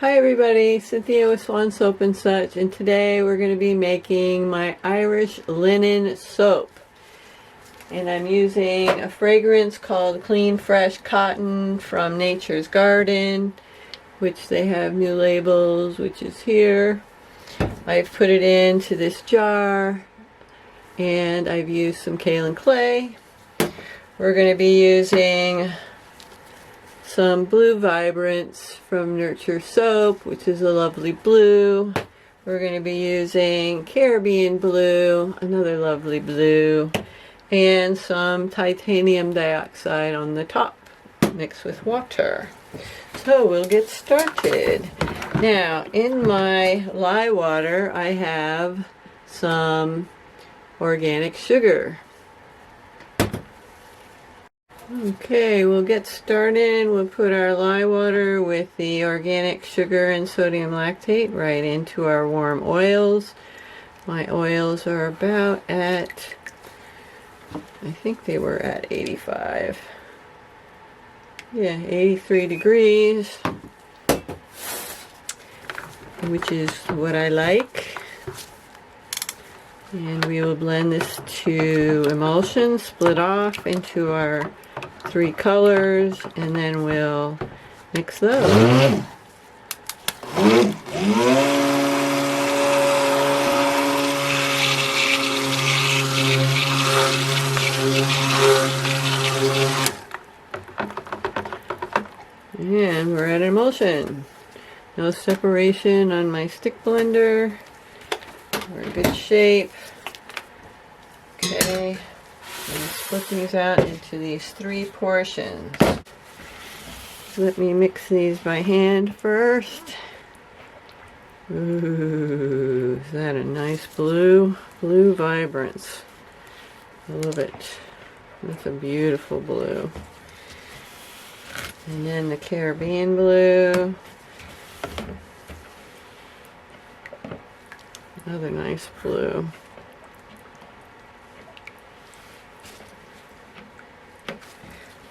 Hi everybody, Cynthia with SwanSoapandSuch, and today we're going to be making my Irish linen soap. And I'm using a fragrance called Clean Fresh Cotton from Nature's Garden, which they have new labels, which is here. I've put it into this jar, and I've used some kaolin clay. We're going to be using some Blue Vibrance from Nuture Soap, which is a lovely blue. We're going to be using Caribbean blue, another lovely blue, and some titanium dioxide on the top, mixed with water. So we'll get started. Now, in my lye water, I have some organic sugar. Okay, we'll get started. We'll put our lye water with the organic sugar and sodium lactate right into our warm oils. My oils are about at, I think they were at 85. Yeah, 83 degrees, which is what I like. And we will blend this to emulsion, split off into our 3 colors, and then we'll mix those. And we're at emulsion. No separation on my stick blender. We're in good shape. Okay. I'm going to split these out into these 3 portions. Let me mix these by hand first. Ooh, is that a nice blue? Blue Vibrance. I love it. That's a beautiful blue. And then the Caribbean blue. Another nice blue.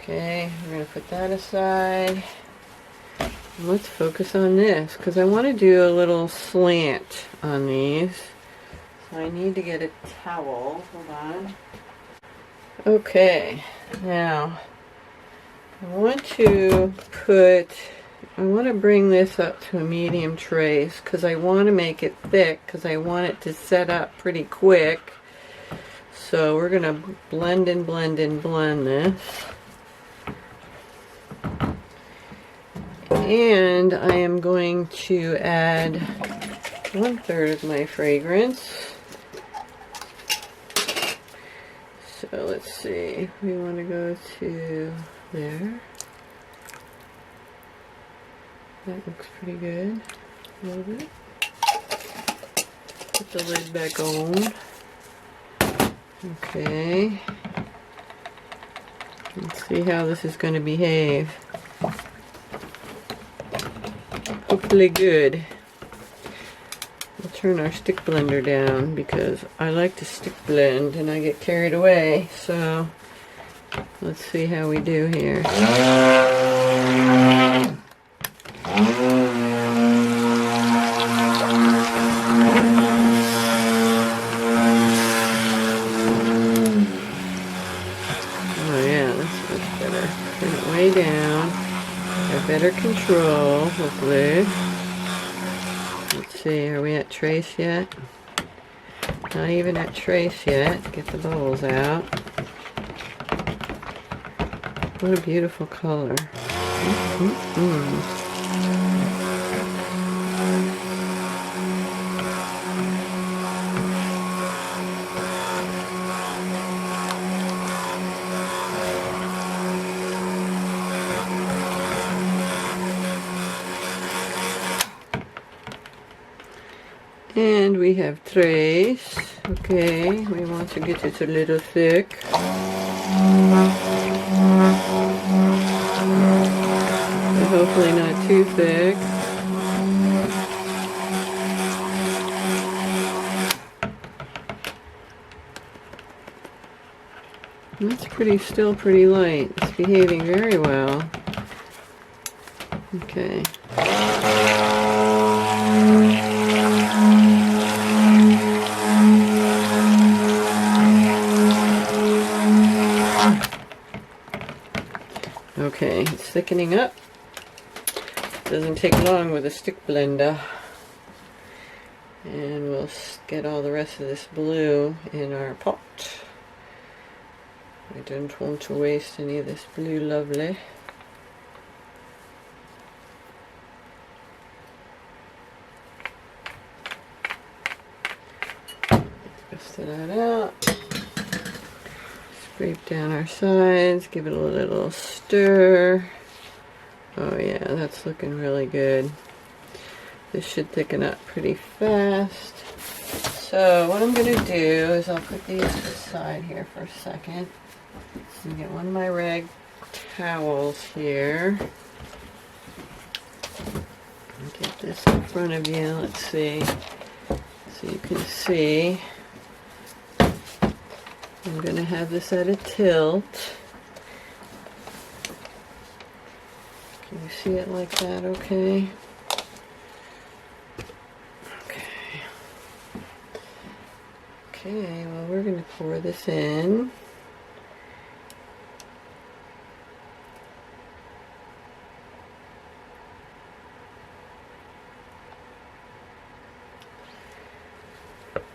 Okay, we're going to put that aside. And let's focus on this, because I want to do a little slant on these. So I need to get a towel. Hold on. Okay, now I want to bring this up to a medium trace, because I want to make it thick, because I want it to set up pretty quick. So we're going to blend and blend and blend this. And I am going to add 1/3 of my fragrance. So let's see, we want to go to there. That looks pretty good. A little bit. Put the lid back on. Okay. Let's see how this is going to behave. Hopefully good. We'll turn our stick blender down, because I like to stick blend and I get carried away. So let's see how we do here. Oh yeah, that's much better. Turn it way down. Have better control, hopefully. Let's see, are we at trace yet? Not even at trace yet. Get the bubbles out. What a beautiful color. And we have trace. Okay, we want to get it a little thick. But hopefully not too thick. That's still pretty light. It's behaving very well. Okay. Okay, it's thickening up. Doesn't take long with a stick blender. And we'll get all the rest of this blue in our pot. I don't want to waste any of this blue lovely. Dust that out. Scrape down our sides, give it a little stir. Oh yeah, that's looking really good. This should thicken up pretty fast. So what I'm going to do is I'll put these to the side here for a second. So get one of my rag towels here. Get this in front of you, let's see. So you can see. I'm going to have this at a tilt. Can you see it like that okay? Okay, well we're going to pour this in.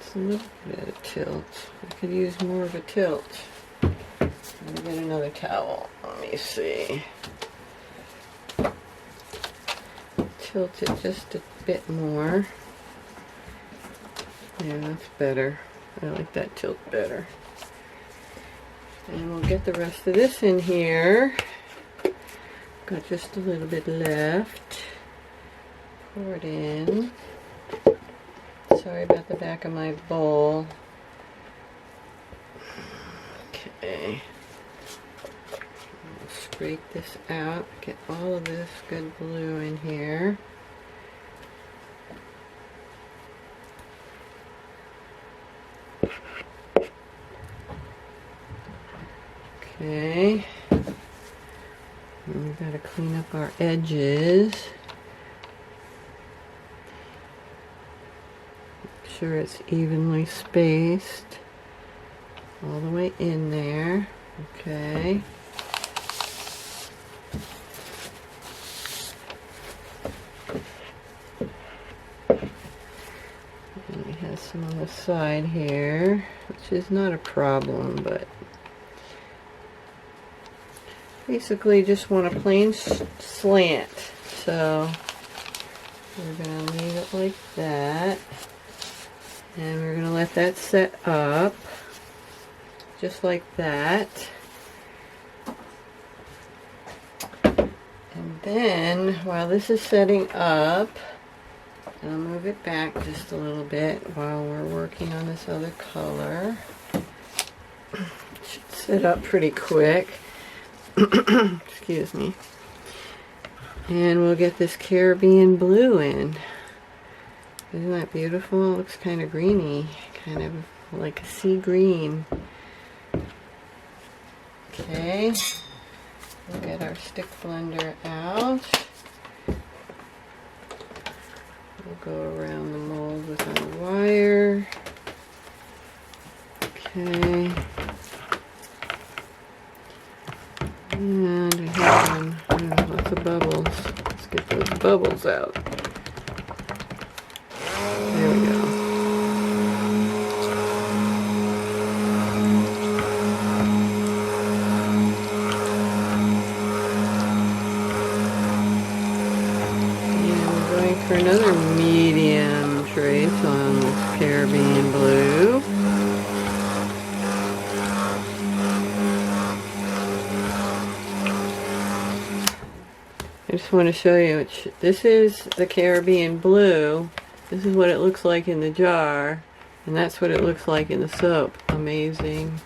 It's a little bit at a tilt. I could use more of a tilt. Let me get another towel. Let me see. Tilt it just a bit more. Yeah, that's better. I like that tilt better. And we'll get the rest of this in here. Got just a little bit left. Pour it in. Sorry about the back of my bowl. Okay. I'll scrape this out. Get all of this good blue in here. Okay. And we've got to clean up our edges. Make sure it's evenly spaced all the way in there. Okay. And we have some on the side here, which is not a problem, but basically just want a plain slant. So we're going to leave it like that. And we're going to let that set up just like that. And then while this is setting up, I'll move it back just a little bit while we're working on this other color. It should set up pretty quick. Excuse me. And we'll get this Caribbean blue in. Isn't that beautiful? It looks kind of greeny, kind of like a sea green. Okay, we'll get our stick blender out. We'll go around the mold with our wire. Okay. And I have lots of bubbles. Let's get those bubbles out. There we go. And we're going for another medium trace on this Caribbean blue. I just want to show you, this is the Caribbean blue. This is what it looks like in the jar, and that's what it looks like in the soap. Amazing.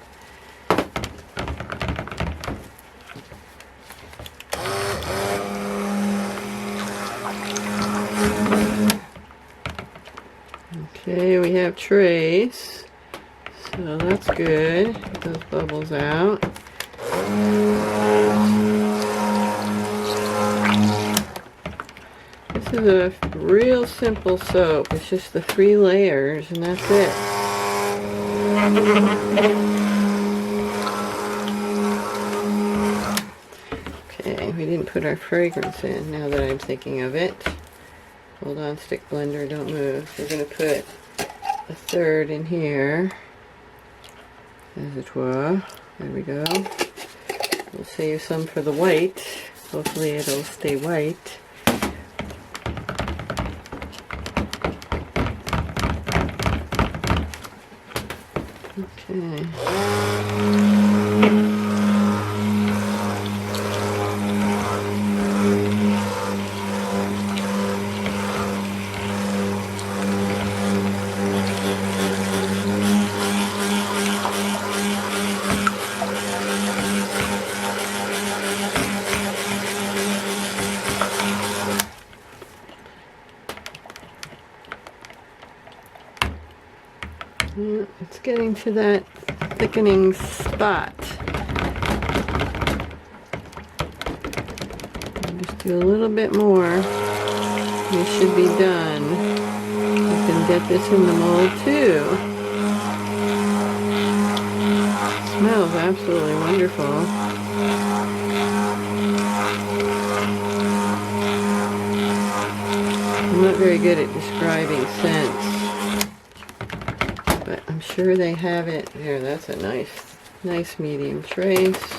Okay, we have trace, so that's good. Get those bubbles out. This is a real simple soap. It's just the 3 layers and that's it. Okay, we didn't put our fragrance in, now that I'm thinking of it. Hold on, stick blender, don't move. We're going to put a third in here, as it were. There we go. We'll save some for the white. Hopefully it'll stay white. Okay. Yeah, it's getting to that thickening spot. Just do a little bit more. We should be done. You can get this in the mold too. It smells absolutely wonderful. I'm not very good at describing scents, but I'm sure they have it. Here, that's a nice medium trace.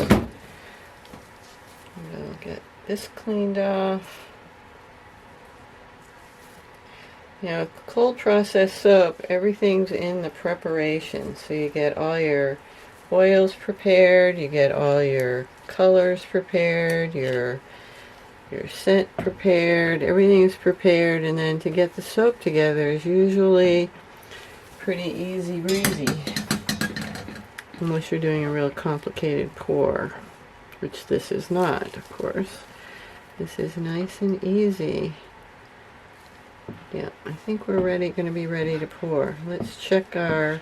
We'll get this cleaned off. Now, cold process soap, everything's in the preparation. So you get all your oils prepared, you get all your colors prepared, your scent prepared, everything's prepared, and then to get the soap together is usually pretty easy breezy. Unless you're doing a real complicated pour, which this is not, of course. This is nice and easy. Yeah, I think we're going to be ready to pour. Let's check our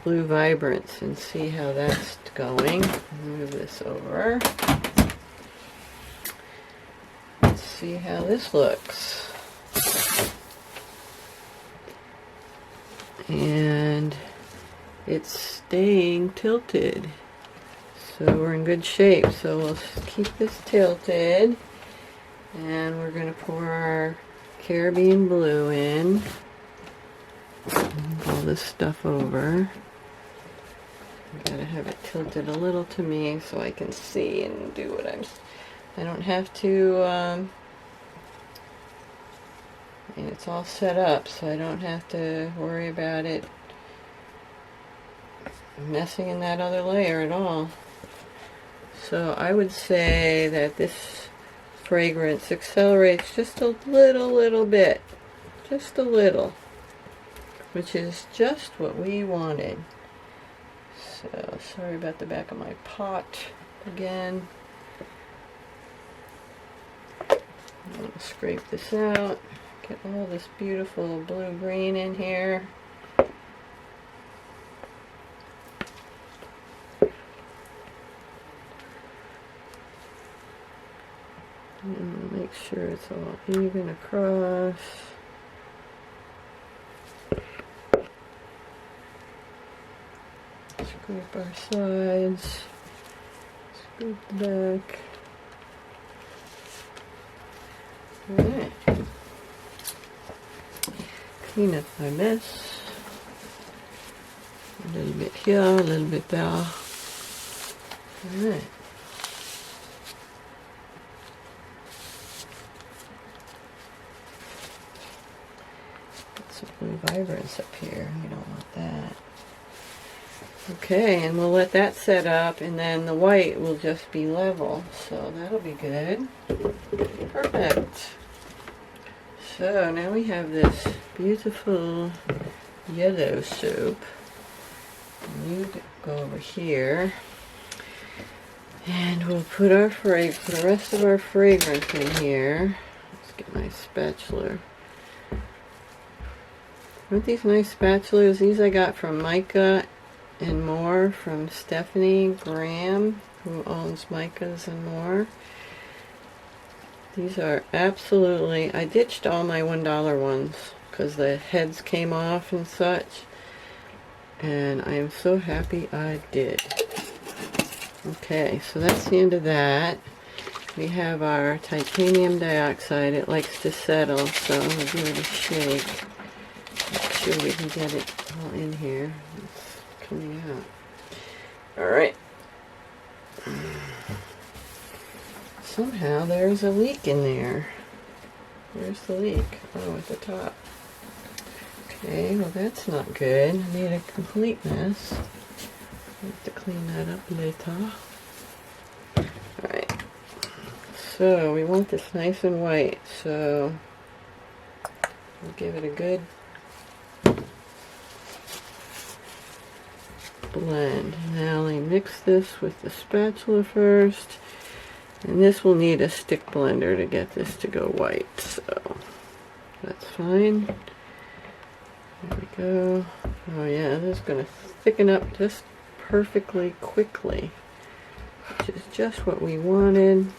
Blue Vibrance and see how that's going. Move this over. Let's see how this looks. And it's staying tilted. So we're in good shape. So we'll keep this tilted. And we're going to pour our Caribbean blue in. All this stuff over. I gotta have it tilted a little to me so I can see and do what I don't have to, and it's all set up so I don't have to worry about it messing in that other layer at all. So I would say that this fragrance accelerates just a little bit, just a little, which is just what we wanted. So sorry about the back of my pot again. I'm going to scrape this out, get all this beautiful blue-green in here. And make sure it's all even across. Scrape our sides, scrape the back. Alright. Clean up my mess. A little bit here, a little bit there. Alright. Put some Blue Vibrance up here. We don't want that. Okay, and we'll let that set up, and then the white will just be level, so that'll be good. Perfect. So now we have this beautiful yellow soap. You go over here, and we'll put the rest of our fragrance in here. Let's get my spatula. Aren't these nice spatulas? These I got from Mica and More, from Stephanie Graham, who owns Micas and More. These are absolutely, I ditched all my $1 ones because the heads came off and such, and I am so happy I did. Okay, so that's the end of that. we have our titanium dioxide. It likes to settle, so we'll give it a shake. Make sure we can get it all in here. It's coming out. Alright. Somehow there's a leak in there. Where's the leak? Oh, at the top. Okay, well that's not good. I made a complete mess. I have to clean that up later. Alright. So we want this nice and white, so we'll give it a good blend. Now let me mix this with the spatula first. And this will need a stick blender to get this to go white, so that's fine. There we go. Oh yeah, this is going to thicken up just perfectly quickly, which is just what we wanted.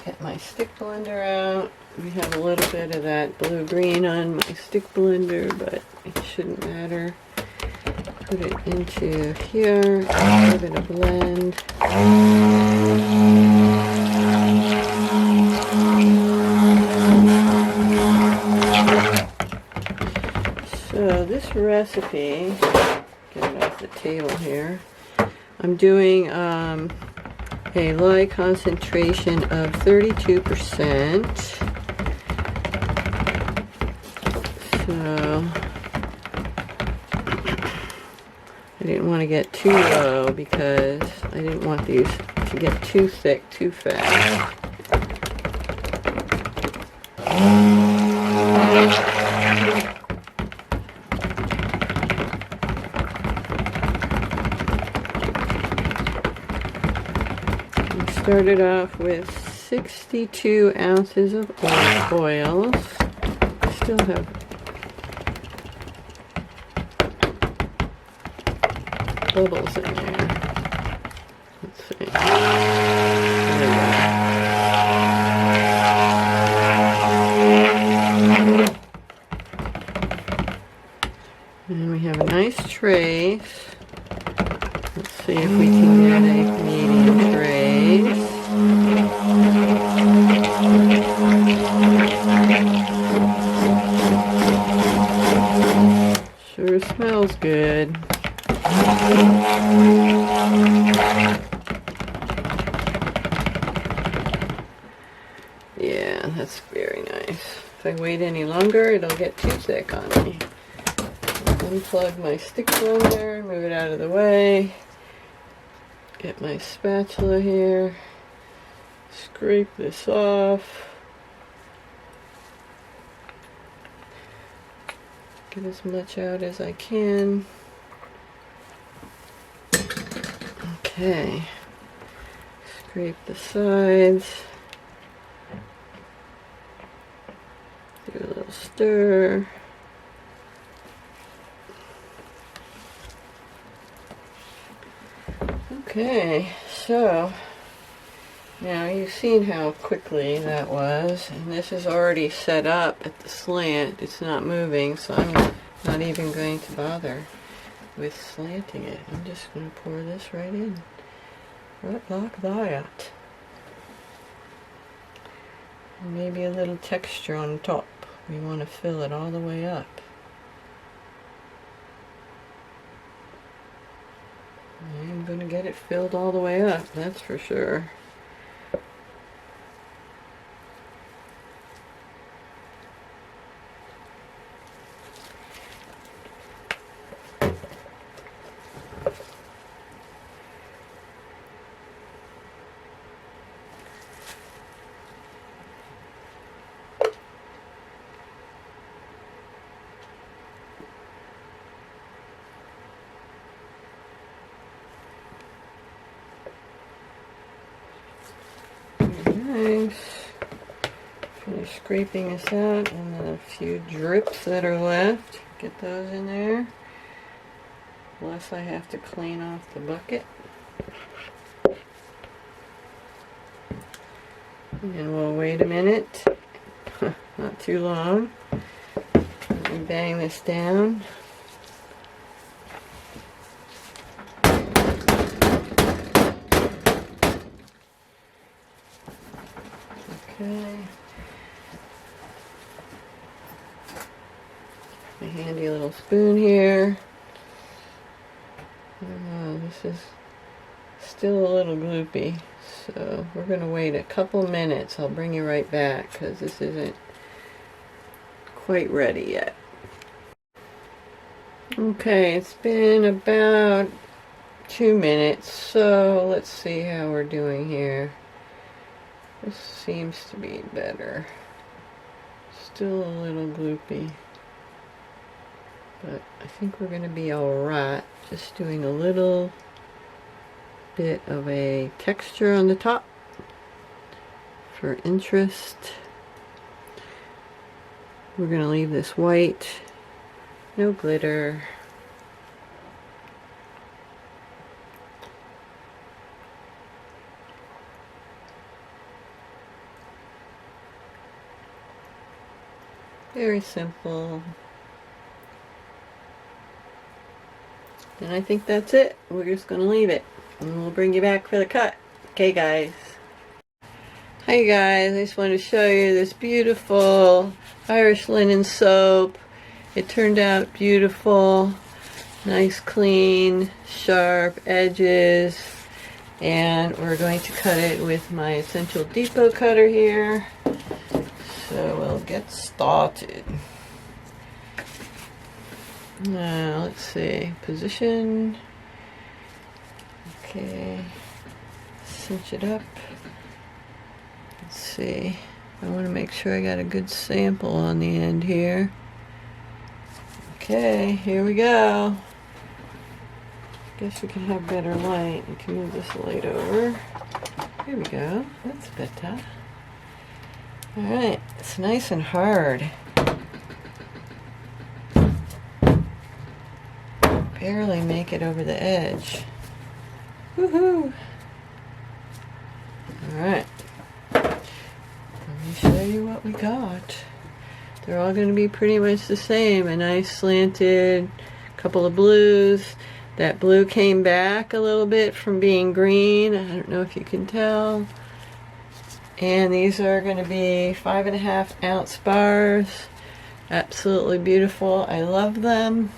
Get my stick blender out. We have a little bit of that blue-green on my stick blender, but it shouldn't matter. Put it into here, give it a blend. So this recipe, get it off the table here, I'm doing a lye concentration of 32%. So I didn't want to get too low because I didn't want these to get too thick too fast. We started off with 62 ounces of oils. Still have bubbles in there. Let's see. There we go. And we have a nice trace. Let's see if we can get a medium trace. Sure smells good. Yeah, that's very nice. If I wait any longer, it'll get too thick on me. Unplug my stick blender, move it out of the way. Get my spatula here. Scrape this off. Get as much out as I can. Okay, scrape the sides, do a little stir. Okay, so now you've seen how quickly that was, and this is already set up at the slant. It's not moving, so I'm not even going to bother with slanting it. I'm just going to pour this right in. Right like that. And maybe a little texture on top. We want to fill it all the way up. I'm going to get it filled all the way up, that's for sure. Nice. Finish scraping this out, and then a few drips that are left. Get those in there. Plus I have to clean off the bucket. And we'll wait a minute. Not too long. Let me bang this down. Okay. A handy little spoon here. This is still a little gloopy, so we're going to wait a couple minutes. I'll bring you right back because this isn't quite ready yet. Okay, it's been about 2 minutes, so let's see how we're doing here. This seems to be better. Still a little gloopy, but I think we're going to be alright. Just doing a little bit of a texture on the top for interest. We're going to leave this white, no glitter. Very simple. And I think that's it. We're just going to leave it. And we'll bring you back for the cut. Okay, guys. Hi, guys. I just wanted to show you this beautiful Irish linen soap. It turned out beautiful. Nice, clean, sharp edges. And we're going to cut it with my Essential Depot cutter here. So we'll get started. Now, let's see. Position. Okay. Cinch it up. Let's see. I want to make sure I got a good sample on the end here. Okay, here we go. Guess we can have better light. We can move this light over. Here we go. That's better. Alright, it's nice and hard. Barely make it over the edge. Woohoo! Alright. Let me show you what we got. They're all going to be pretty much the same. A nice slanted couple of blues. That blue came back a little bit from being green. I don't know if you can tell. And these are going to be 5.5 ounce bars. Absolutely beautiful. I love them.